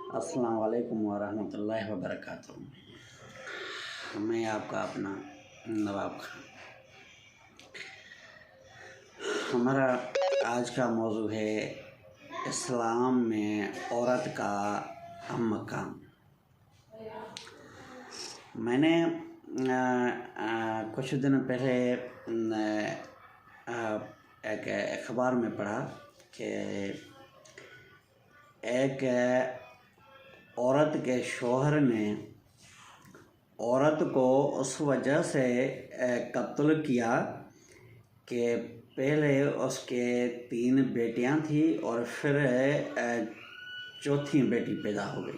السلام علیکم ورحمۃ اللہ وبرکاتہ۔ میں آپ کا اپنا نواب خان۔ ہمارا آج کا موضوع ہے اسلام میں عورت کا مقام۔ میں نے کچھ دن پہلے ایک اخبار میں پڑھا کہ ایک عورت کے شوہر نے عورت کو اس وجہ سے قتل کیا کہ پہلے اس کے 3 بیٹیاں تھیں اور پھر چوتھی بیٹی پیدا ہو گئی۔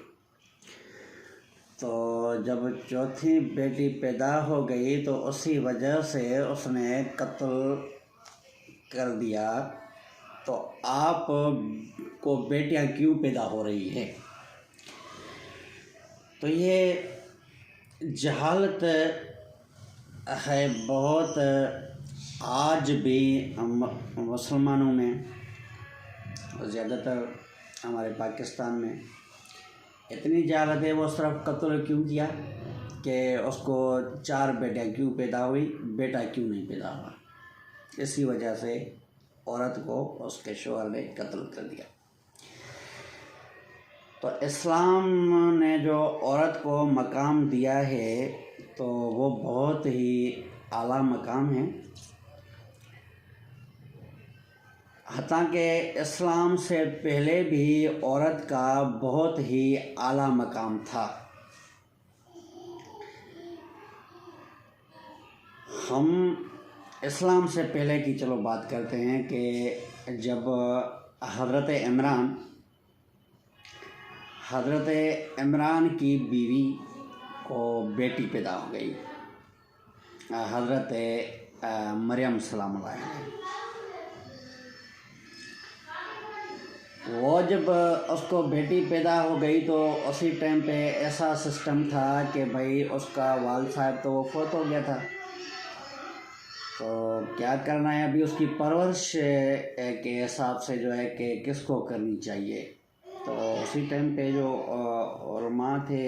تو جب چوتھی بیٹی پیدا ہو گئی تو اسی وجہ سے اس نے قتل کر دیا۔ تو آپ کو بیٹیاں کیوں پیدا ہو رہی ہے؟ تو یہ جہالت ہے بہت، آج بھی مسلمانوں میں، زیادہ تر ہمارے پاکستان میں اتنی جہالت ہے۔ وہ صرف قتل کیوں کیا کہ اس کو 4 بیٹیاں کیوں پیدا ہوئی، بیٹا کیوں نہیں پیدا ہوا، اسی وجہ سے عورت کو اس کے شوہر نے قتل کر دیا۔ تو اسلام نے جو عورت کو مقام دیا ہے تو وہ بہت ہی اعلیٰ مقام ہے، حتیٰ کہ اسلام سے پہلے بھی عورت کا بہت ہی اعلیٰ مقام تھا۔ ہم اسلام سے پہلے کی چلو بات کرتے ہیں کہ جب حضرت عمران کی بیوی کو بیٹی پیدا ہو گئی، حضرت مریم سلام اللہ علیہ۔ وہ جب اس کو بیٹی پیدا ہو گئی تو اسی ٹائم پہ ایسا سسٹم تھا کہ بھائی اس کا والد صاحب تو وہ فوت ہو گیا تھا، تو کیا کرنا ہے ابھی اس کی پرورش کے حساب سے جو ہے کہ کس کو کرنی چاہیے۔ تو اسی ٹائم پہ جو علماء تھے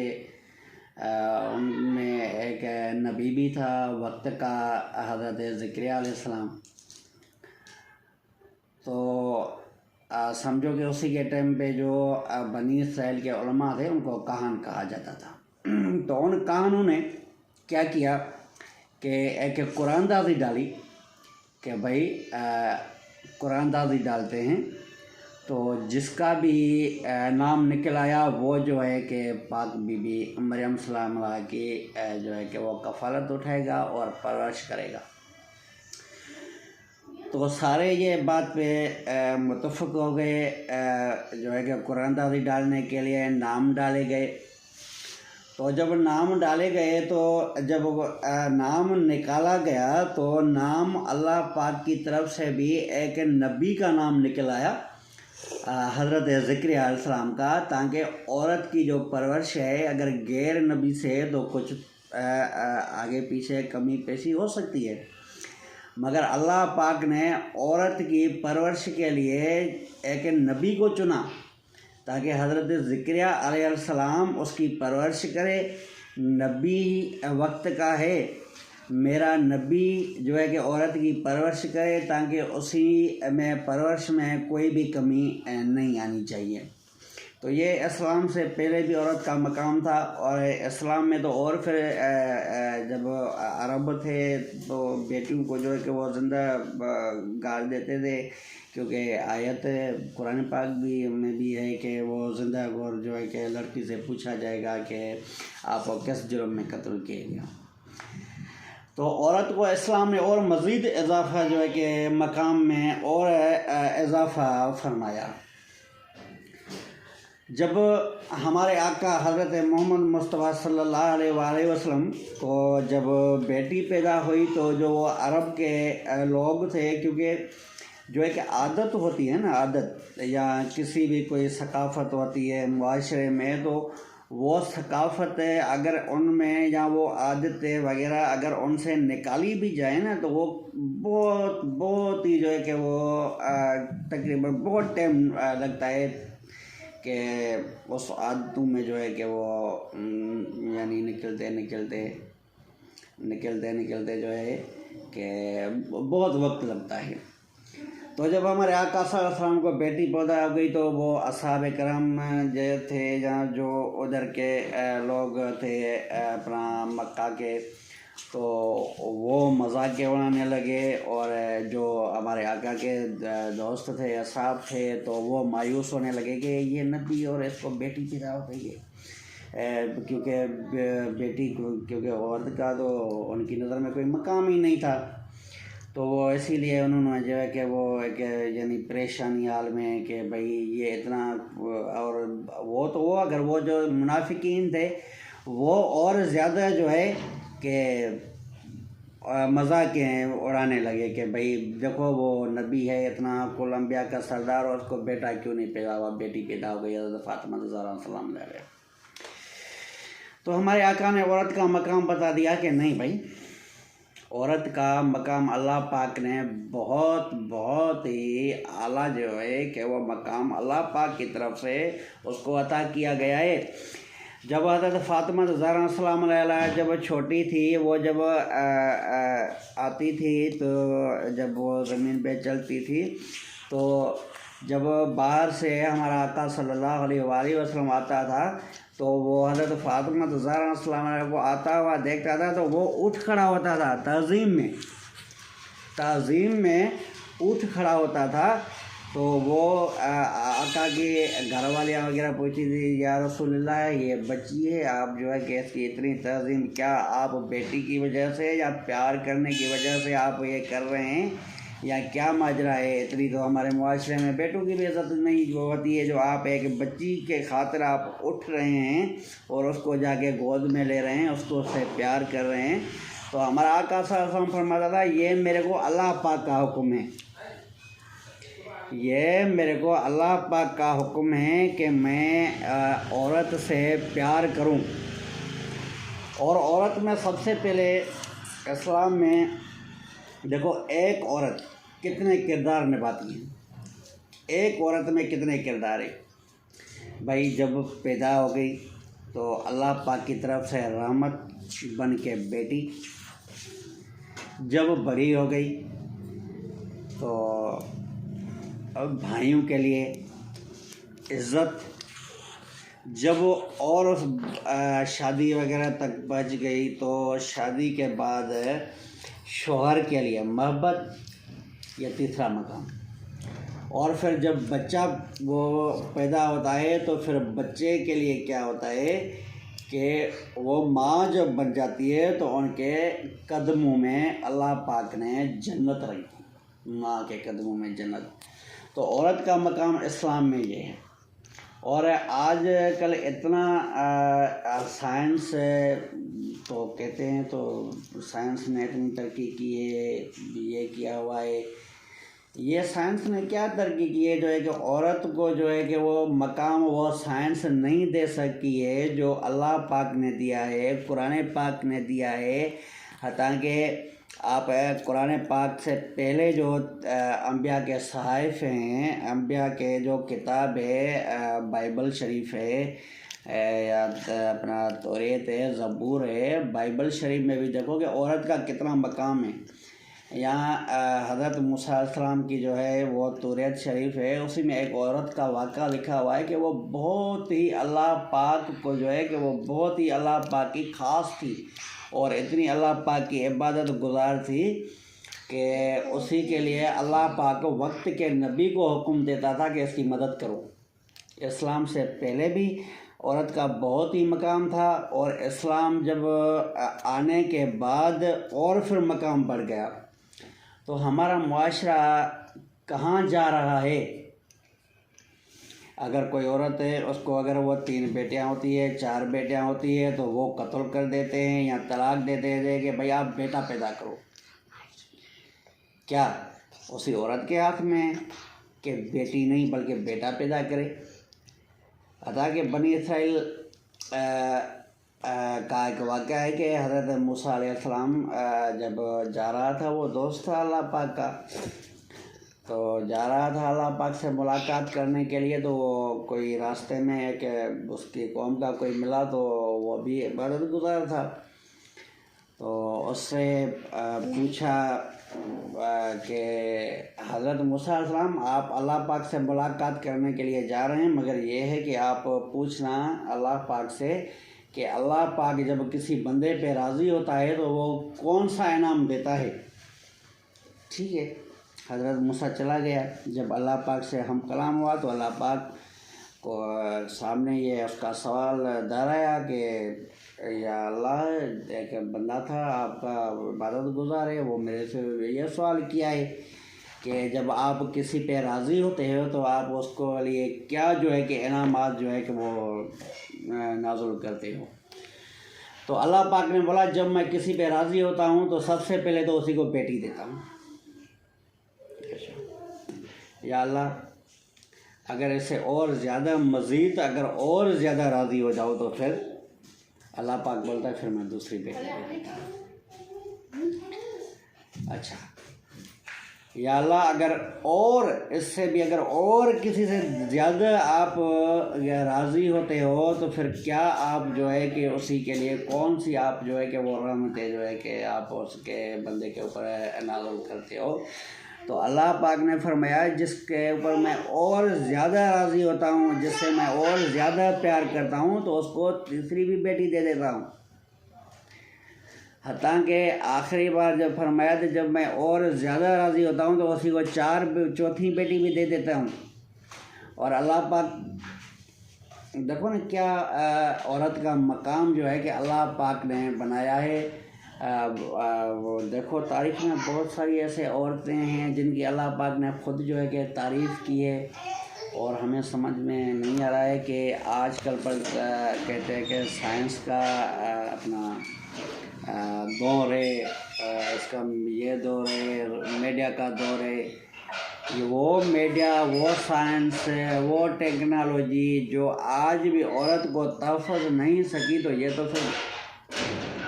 ان میں ایک نبی بھی تھا وقت کا، حضرت زکریا علیہ السلام۔ تو سمجھو کہ اسی کے ٹائم پہ جو بنی اسرائیل کے علماء تھے ان کو کاہن کہا جاتا تھا۔ تو ان کاہنوں نے کیا کیا کہ ایک قرآن دازی ڈالی کہ بھائی قرآن دازی ڈالتے ہیں تو جس کا بھی نام نکل آیا وہ جو ہے کہ پاک بی بی مریم سلام اللہ کی جو ہے کہ وہ کفالت اٹھائے گا اور پرورش کرے گا۔ تو سارے یہ بات پہ متفق ہو گئے، جو ہے کہ قرآن دازی ڈالنے کے لیے نام ڈالے گئے۔ تو جب نام ڈالے گئے تو جب نام نکالا گیا تو نام اللہ پاک کی طرف سے بھی ایک نبی کا نام نکل آیا، حضرت زکریا علیہ السلام کا، تاکہ عورت کی جو پرورش ہے اگر غیر نبی سے تو کچھ آگے پیچھے کمی پیشی ہو سکتی ہے، مگر اللہ پاک نے عورت کی پرورش کے لیے ایک نبی کو چنا تاکہ حضرت زکریا علیہ السلام اس کی پرورش کرے۔ نبی وقت کا ہے، میرا نبی جو ہے کہ عورت کی پرورش کرے تاکہ اسی میں پرورش میں کوئی بھی کمی نہیں آنی چاہیے۔ تو یہ اسلام سے پہلے بھی عورت کا مقام تھا، اور اسلام میں تو اور پھر جب عرب تھے تو بیٹیوں کو جو ہے کہ وہ زندہ گاڑ دیتے تھے، کیونکہ آیت قرآن پاک بھی میں بھی ہے کہ وہ زندہ گور جو ہے کہ لڑکی سے پوچھا جائے گا کہ آپ کو کس جرم میں قتل کیے گیا۔ تو عورت کو اسلام نے اور مزید اضافہ جو ہے کہ مقام میں اور اضافہ فرمایا۔ جب ہمارے آقا حضرت محمد مصطفیٰ صلی اللہ علیہ وآلہ وسلم کو جب بیٹی پیدا ہوئی تو جو وہ عرب کے لوگ تھے، کیونکہ جو ایک عادت ہوتی ہے نا، عادت یا کسی بھی کوئی ثقافت ہوتی ہے معاشرے میں، تو وہ ثقافت اگر ان میں یا وہ عادتیں وغیرہ اگر ان سے نکالی بھی جائے نا تو وہ بہت ہی جو ہے کہ وہ تقریباً بہت ٹائم لگتا ہے کہ اس عادتوں میں جو ہے کہ وہ یعنی نکلتے جو ہے کہ بہت وقت لگتا ہے۔ تو جب ہمارے آقا صلی اللہ علیہ وسلم کو بیٹی پیدا ہو گئی تو وہ اصحاب کرام جو تھے جہاں جو ادھر کے لوگ تھے اپنا مکہ کے، تو وہ مذاق اڑانے لگے، اور جو ہمارے آقا کے دوست تھے، اصحاب تھے، تو وہ مایوس ہونے لگے کہ یہ نبی اور اس کو بیٹی پیدا ہو گئی ہے، کیونکہ کیونکہ عورت کا تو ان کی نظر میں کوئی مقام ہی نہیں تھا۔ تو وہ اسی لیے انہوں نے جو ہے کہ وہ ایک یعنی پریشانی حال میں کہ بھائی یہ اتنا، اور وہ اگر وہ جو منافقین تھے وہ اور زیادہ جو ہے کہ مذاق اڑانے لگے کہ بھائی دیکھو وہ نبی ہے، اتنا کل انبیاء کا سردار، اور اس کو بیٹا کیوں نہیں پیدا ہوا، بیٹی پیدا ہو گئی حضرت فاطمہ زہرا سلام علیہ۔ تو ہمارے آقا نے عورت کا مقام بتا دیا کہ نہیں بھائی، عورت کا مقام اللہ پاک نے بہت ہی اعلیٰ جو ہے کہ وہ مقام اللہ پاک کی طرف سے اس کو عطا کیا گیا ہے۔ جب حضرت فاطمہ زہرا سلام علیہ جب چھوٹی تھی، وہ جب آتی تھی تو جب وہ زمین پہ چلتی تھی، تو جب باہر سے ہمارا آقا صلی اللہ علیہ وآلہ وسلم آتا تھا تو وہ حضرت فاطمہ زہرا سلام علیہ کو آتا ہوا دیکھتا تھا تو وہ اٹھ کھڑا ہوتا تھا، تعظیم میں اٹھ کھڑا ہوتا تھا۔ تو وہ آقا کی گھر والیاں وغیرہ پوچھتی تھی، یا رسول اللہ یہ بچی ہے، آپ جو ہے کہ اس کی اتنی تعظیم، کیا آپ بیٹی کی وجہ سے یا پیار کرنے کی وجہ سے آپ یہ کر رہے ہیں، یا کیا ماجرا ہے؟ اتنی تو ہمارے معاشرے میں بیٹوں کی بھی عزت نہیں جو ہوتی ہے، جو آپ ایک بچی کے خاطر آپ اٹھ رہے ہیں اور اس کو جا کے گود میں لے رہے ہیں، اس کو سے پیار کر رہے ہیں۔ تو ہمارا آقا صلی اللہ علیہ وسلم فرماتا تھا یہ میرے کو اللہ پاک کا حکم ہے، یہ میرے کو اللہ پاک کا حکم ہے کہ میں عورت سے پیار کروں۔ اور عورت میں سب سے پہلے اسلام میں دیکھو ایک عورت کتنے کردار نبھاتی ہے، ایک عورت میں کتنے کردار ہے بھائی۔ جب پیدا ہو گئی تو اللہ پاک کی طرف سے رحمت بن کے بیٹی، جب بڑی ہو گئی تو بھائیوں کے لیے عزت، جب اور شادی وغیرہ تک پہنچ گئی تو شادی کے بعد شوہر کے لیے محبت، یہ تیسرا مقام۔ اور پھر جب بچہ وہ پیدا ہوتا ہے تو پھر بچے کے لیے کیا ہوتا ہے کہ وہ ماں جب بن جاتی ہے تو ان کے قدموں میں اللہ پاک نے جنت رکھی، ماں کے قدموں میں جنت۔ تو عورت کا مقام اسلام میں یہ ہے۔ اور آج کل اتنا سائنس تو کہتے ہیں، تو سائنس نے اتنی ترقی کی ہے، یہ کیا ہوا ہے، یہ سائنس نے کیا ترقی کی ہے جو ہے کہ عورت کو جو ہے کہ وہ مقام وہ سائنس نہیں دے سکتی ہے جو اللہ پاک نے دیا ہے، قرآن پاک نے دیا ہے۔ حتیٰ کہ آپ قرآن پاک سے پہلے جو انبیاء کے صحائف ہیں، انبیاء کے جو کتاب ہے، بائبل شریف ہے یا اپنا توریت ہے، زبور ہے، بائبل شریف میں بھی دیکھو کہ عورت کا کتنا مقام ہے۔ یہاں حضرت موسیٰ علیہ السلام کی جو ہے وہ توریت شریف ہے، اسی میں ایک عورت کا واقعہ لکھا ہوا ہے کہ وہ بہت ہی اللہ پاک کو جو ہے کہ وہ بہت ہی اللہ پاک کی خاص تھی، اور اتنی اللہ پاک کی عبادت گزار تھی کہ اسی کے لیے اللہ پاک وقت کے نبی کو حکم دیتا تھا کہ اس کی مدد کرو۔ اسلام سے پہلے بھی عورت کا بہت ہی مقام تھا، اور اسلام جب آنے کے بعد اور پھر مقام بڑھ گیا۔ تو ہمارا معاشرہ کہاں جا رہا ہے؟ اگر کوئی عورت ہے، اس کو اگر وہ 3 بیٹیاں ہوتی ہے، 4 بیٹیاں ہوتی ہے تو وہ قتل کر دیتے ہیں یا طلاق دے دیتے ہیں کہ بھئی آپ بیٹا پیدا کرو۔ کیا اسی عورت کے ہاتھ میں ہے کہ بیٹی نہیں بلکہ بیٹا پیدا کرے؟ حتیٰ کہ بنی اسرائیل کا ایک واقعہ ہے کہ حضرت موسیٰ علیہ السلام جب جا رہا تھا، وہ دوست تھا اللہ پاک کا، تو جا رہا تھا اللہ پاک سے ملاقات کرنے کے لیے، تو وہ کوئی راستے میں ایک اس کی قوم کا کوئی ملا، تو وہ بھی عبادت گزار تھا، تو اس سے پوچھا کہ حضرت موسیٰ علیہ السلام آپ اللہ پاک سے ملاقات کرنے کے لیے جا رہے ہیں، مگر یہ ہے کہ آپ پوچھنا اللہ پاک سے کہ اللہ پاک جب کسی بندے پہ راضی ہوتا ہے تو وہ کون سا انعام دیتا ہے۔ ٹھیک ہے، حضرت موسیٰ چلا گیا۔ جب اللہ پاک سے ہم کلام ہوا تو اللہ پاک کو سامنے یہ اس کا سوال دہرایا کہ یا اللہ، ایک بندہ تھا آپ کا عبادت گزار ہے، وہ میرے سے یہ سوال کیا ہے کہ جب آپ کسی پہ راضی ہوتے ہو تو آپ اس کو لیے کیا جو ہے کہ انعامات جو ہے کہ وہ نازل کرتے ہو۔ تو اللہ پاک نے بولا جب میں کسی پہ راضی ہوتا ہوں تو سب سے پہلے تو اسی کو بیٹی دیتا ہوں۔ یا اللہ، اگر اسے اور زیادہ مزید اگر اور زیادہ راضی ہو جاؤ تو پھر اللہ پاک بولتا ہے پھر میں دوسری بیٹی دے دیتا ہوں۔ اچھا، یا اللہ اگر اور اس سے بھی اگر اور کسی سے زیادہ آپ راضی ہوتے ہو تو پھر کیا آپ جو ہے کہ اسی کے لیے کون سی آپ جو ہے کہ وہ رحمتیں جو ہے کہ آپ اس کے بندے کے اوپر نازل کرتے ہو۔ تو اللہ پاک نے فرمایا جس کے اوپر میں اور زیادہ راضی ہوتا ہوں، جس سے میں اور زیادہ پیار کرتا ہوں، تو اس کو تیسری بھی بیٹی دے دیتا ہوں۔ حتیٰ کہ آخری بار جب فرمایا تھا جب میں اور زیادہ راضی ہوتا ہوں تو اسی کو چوتھی بیٹی بھی دے دیتا ہوں۔ اور اللہ پاک دیکھو نا کیا عورت کا مقام جو ہے کہ اللہ پاک نے بنایا ہے۔ وہ دیکھو تاریخ میں بہت ساری ایسے عورتیں ہیں جن کی اللہ پاک نے خود جو ہے کہ تعریف کی ہے، اور ہمیں سمجھ میں نہیں آ رہا ہے کہ آج کل پر کہتے ہیں کہ سائنس کا اپنا دور ہے، اس کا یہ دور ہے، میڈیا کا دور ہے، وہ میڈیا، وہ سائنس، وہ ٹیکنالوجی جو آج بھی عورت کو تحفظ نہیں سکی، تو یہ تو پھر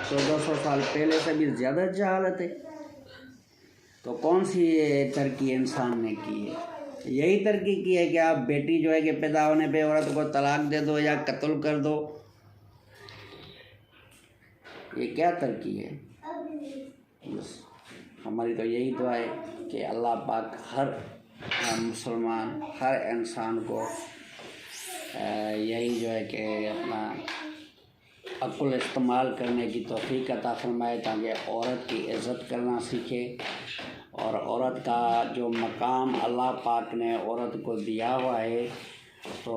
1400 سال پہلے سے بھی زیادہ جہالت ہے۔ تو کون سی ترقی انسان نے کی ہے؟ یہی ترقی کی ہے کہ آپ بیٹی جو ہے کہ پیدا ہونے پہ عورت کو طلاق دے دو یا قتل کر دو۔ یہ کیا ترقی ہے؟ بس ہماری تو یہی دعا ہے کہ اللہ پاک ہر مسلمان، ہر انسان کو یہی جو ہے کہ اپنا عقل استعمال کرنے کی توفیق عطا فرمائے تاکہ عورت کی عزت کرنا سیکھے، اور عورت کا جو مقام اللہ پاک نے عورت کو دیا ہوا ہے تو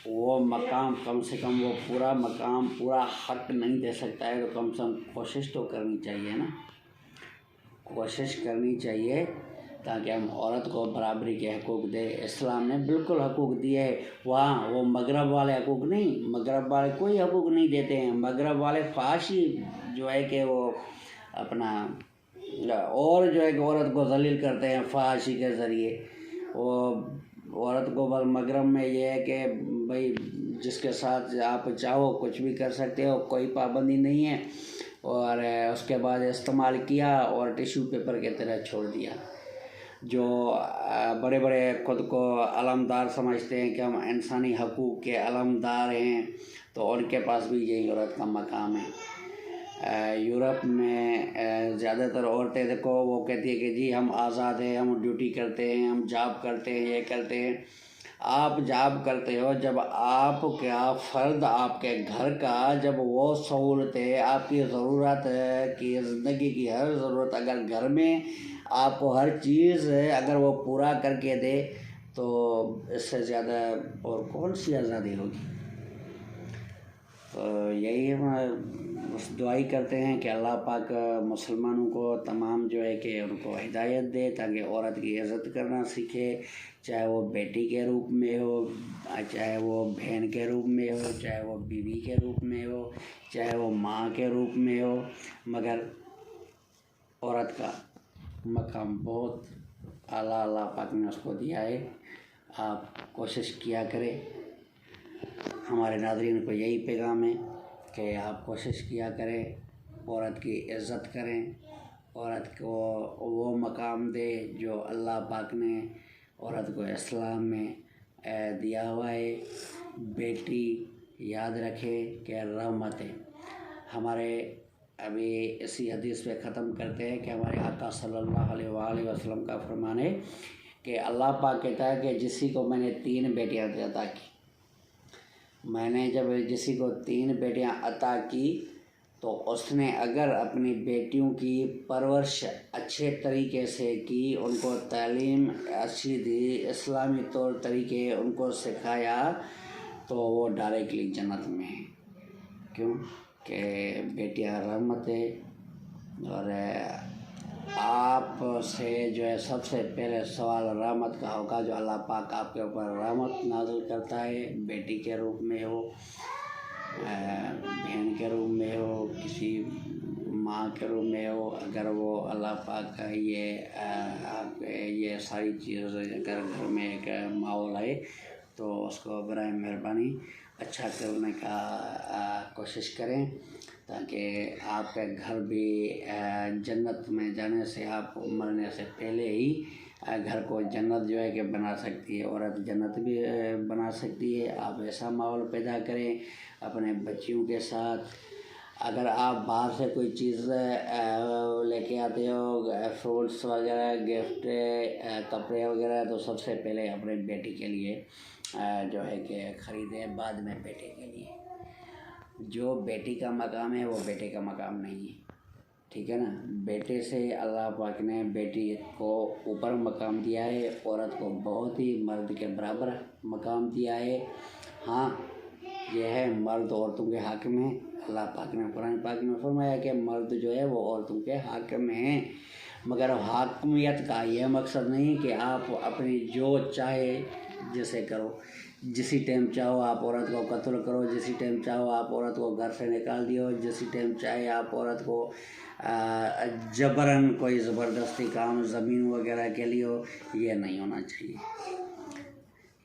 وہ مقام کم سے کم وہ پورا مقام، پورا حق نہیں دے سکتا ہے، تو کم سے کم کوشش تو کرنی چاہیے نا، کوشش کرنی چاہیے تاکہ ہم عورت کو برابری کے حقوق دے۔ اسلام نے بالکل حقوق دیے ہیں، وہاں وہ مغرب والے حقوق نہیں، مغرب والے کوئی حقوق نہیں دیتے ہیں۔ مغرب والے فحاشی جو ہے کہ وہ اپنا اور جو ہے کہ عورت کو ذلیل کرتے ہیں فحاشی کے ذریعے۔ وہ عورت کو بس مغرب میں یہ ہے کہ بھئی جس کے ساتھ آپ چاہو کچھ بھی کر سکتے ہو، کوئی پابندی نہیں ہے، اور اس کے بعد استعمال کیا اور ٹیشو پیپر کی طرح چھوڑ دیا۔ جو بڑے بڑے خود کو علمدار سمجھتے ہیں کہ ہم انسانی حقوق کے علمدار ہیں، تو ان کے پاس بھی یہی عورت کا مقام ہے۔ یورپ میں زیادہ تر عورتیں دیکھو وہ کہتی ہے کہ جی ہم آزاد ہیں، ہم ڈیوٹی کرتے ہیں، ہم جاب کرتے ہیں، یہ کرتے ہیں۔ آپ جاب کرتے ہو جب آپ کا فرد، آپ کے گھر کا جب وہ سہولتیں، آپ کی ضرورت کی زندگی کی ہر ضرورت اگر گھر میں آپ کو ہر چیز اگر وہ پورا کر کے دے تو اس سے زیادہ اور کون سی آزادی ہوگی؟ تو یہی ہم دعائی کرتے ہیں کہ اللہ پاک مسلمانوں کو تمام جو ہے کہ ان کو ہدایت دے تاکہ عورت کی عزت کرنا سیکھے، چاہے وہ بیٹی کے روپ میں ہو، چاہے وہ بہن کے روپ میں ہو، چاہے وہ بیوی کے روپ میں ہو، چاہے وہ ماں کے روپ میں ہو، مگر عورت کا مقام بہت اعلیٰ اللہ پاک نے اس کو دیا ہے۔ آپ کوشش کیا کریں۔ ہمارے ناظرین کو یہی پیغام ہے کہ آپ کوشش کیا کریں، عورت کی عزت کریں، عورت کو وہ مقام دے جو اللہ پاک نے عورت کو اسلام میں دیا ہوا ہے۔ بیٹی یاد رکھے کہ رحمت ہے۔ ہمارے ابھی اسی حدیث پہ ختم کرتے ہیں کہ ہمارے آقا صلی اللہ علیہ وآلہ وسلم کا فرمان ہے کہ اللہ پاک کہتا ہے کہ جسی کو میں نے 3 بیٹیاں عطا کی، میں نے جب جسی کو 3 بیٹیاں عطا کی تو اس نے اگر اپنی بیٹیوں کی پرورش اچھے طریقے سے کی، ان کو تعلیم اچھی دی، اسلامی طور طریقے ان کو سکھایا، تو وہ ڈائریکٹلی جنت میں ہے۔ کیوں کہ بیٹیاں رحمت ہے۔ اور آپ سے جو ہے سب سے پہلے سوال رحمت کا ہوگا، جو اللہ پاک آپ کے اوپر رحمت نازل کرتا ہے، بیٹی کے روپ میں ہو، بہن کے روپ میں ہو، کسی ماں کے روپ میں ہو، اگر وہ اللہ پاک کا یہ ساری چیز اگر گھر میں ایک ماحول آئے تو اس کو برائے مہربانی اچھا کرنے کا کوشش کریں، تاکہ آپ کا گھر بھی جنت میں جانے سے، آپ مرنے سے پہلے ہی گھر کو جنت جو ہے کہ بنا سکتی ہے، عورت جنت بھی بنا سکتی ہے۔ آپ ایسا ماحول پیدا کریں اپنے بچیوں کے ساتھ۔ اگر آپ باہر سے کوئی چیز لے کے آتے ہو، فروٹس وغیرہ، گفٹ، کپڑے وغیرہ، تو سب سے پہلے اپنے بیٹی کے لیے جو ہے کہ خریدیں، بعد میں بیٹے کے لیے۔ جو بیٹی کا مقام ہے وہ بیٹے کا مقام نہیں ہے، ٹھیک ہے نا۔ بیٹے سے اللہ پاک نے بیٹی کو اوپر مقام دیا ہے، عورت کو بہت ہی مرد کے برابر مقام دیا ہے۔ ہاں، یہ ہے مرد عورتوں کے حق میں، اللہ پاک نے قرآن پاک میں فرمایا کہ مرد جو ہے وہ عورتوں کے حق میں ہیں، مگر حاکمیت کا یہ مقصد نہیں کہ آپ اپنی جو چاہے جیسے کرو، جسی ٹائم چاہو آپ عورت کو قتل کرو، جسی ٹائم چاہو آپ عورت کو گھر سے نکال دیو، جسی ٹائم چاہے آپ عورت کو جبراً کوئی زبردستی کام زمین وغیرہ کے لیے ہو، یہ نہیں ہونا چاہیے،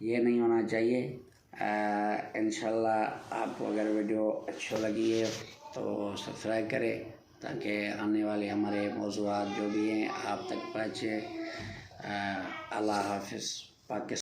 یہ نہیں ہونا چاہیے۔ انشاءاللہ آپ کو اگر ویڈیو اچھا لگی ہے تو سبسکرائب کریں، تاکہ آنے والے ہمارے موضوعات جو بھی ہیں آپ تک پہنچے۔ اللہ حافظ۔ پاکستان